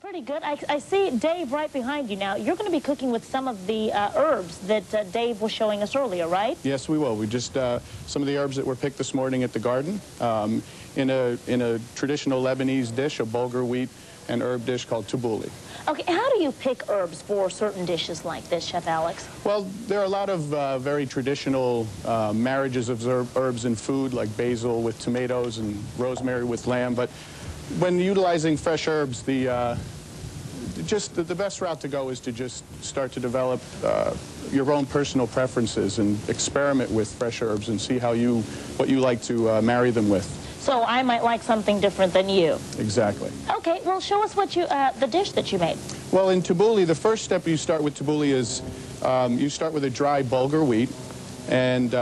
Pretty good. I see Dave right behind you now. You're going to be cooking with some of the herbs that Dave was showing us earlier, right? Yes, we will. We just, some of the herbs that were picked this morning at the garden in a traditional Lebanese dish, a bulgur wheat and herb dish called tabbouleh. Okay, how do you pick herbs for certain dishes like this, Chef Alex? Well, there are a lot of very traditional marriages of herbs in food, like basil with tomatoes and rosemary with lamb, but when utilizing fresh herbs, the best route to go is to just start to develop your own personal preferences and experiment with fresh herbs and see what you like to marry them with. So I might like something different than you. Exactly. Okay, well, show us what the dish that you made. Well, in tabbouleh, the first step you start with tabbouleh is you start with a dry bulgur wheat, and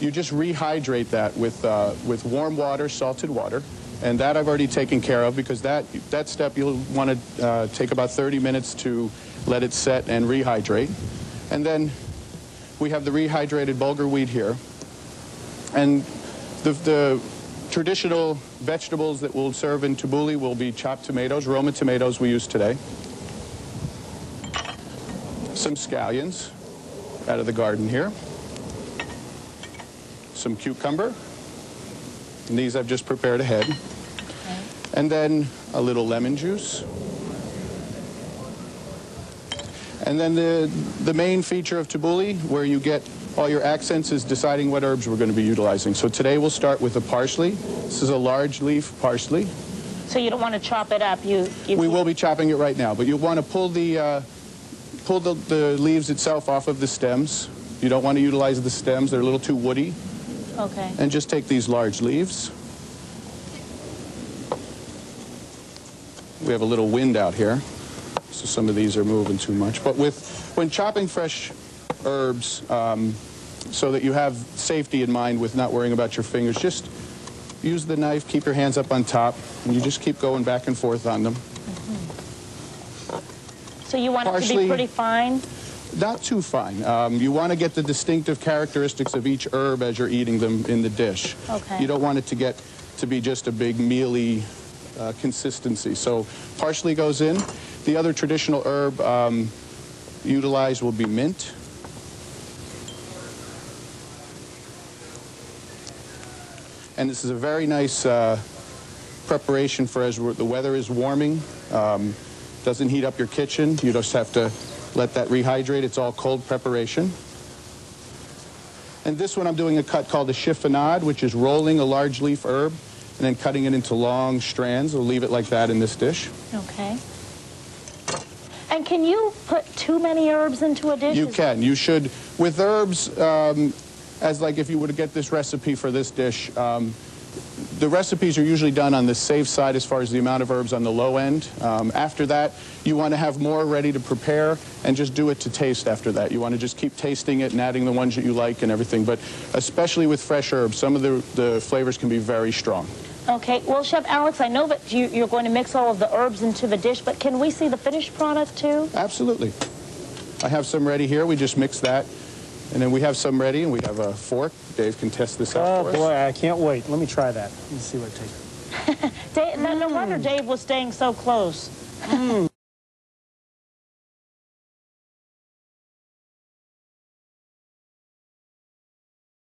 you just rehydrate that with warm water, salted water. And that I've already taken care of, because that step you'll want to take about 30 minutes to let it set and rehydrate. And then we have the rehydrated bulgur wheat here. And the traditional vegetables that we'll serve in tabbouleh will be chopped tomatoes, Roma tomatoes we use today. Some scallions out of the garden here. Some cucumber. And these I've just prepared ahead. Okay. And then a little lemon juice. And then the main feature of tabbouleh, where you get all your accents, is deciding what herbs we're going to be utilizing. So today we'll start with the parsley. This is a large leaf parsley. So you don't want to chop it up? We will be chopping it right now, but you'll want to pull the leaves itself off of the stems. You don't want to utilize the stems. They're a little too woody. Okay. And just take these large leaves. We have a little wind out here, so some of these are moving too much. But when chopping fresh herbs, so that you have safety in mind with not worrying about your fingers, just use the knife, keep your hands up on top, and you just keep going back and forth on them. Mm-hmm. So you want it to be pretty fine? Not too fine. You want to get the distinctive characteristics of each herb as you're eating them in the dish. Okay. You don't want it to get to be just a big mealy consistency. So parsley goes in. The other traditional herb utilized will be mint. And this is a very nice preparation for as the weather is warming. Doesn't heat up your kitchen. You just have to let that rehydrate. It's all cold preparation. And this one I'm doing a cut called a chiffonade, which is rolling a large leaf herb and then cutting it into long strands. We'll leave it like that in this dish. Okay. And can you put too many herbs into a dish? You can. You should. With herbs, as like if you were to get this recipe for this dish, the recipes are usually done on the safe side as far as the amount of herbs on the low end. After that, you want to have more ready to prepare and just do it to taste after that. You want to just keep tasting it and adding the ones that you like and everything. But especially with fresh herbs, some of the flavors can be very strong. Okay. Well, Chef Alex, I know that you're going to mix all of the herbs into the dish, but can we see the finished product too? Absolutely. I have some ready here. We just mix that. And then we have some ready, and we have a fork. Dave can test this out for us. Oh, boy, I can't wait. Let me try that. Let's see what it tastes like. No wonder Dave was staying so close.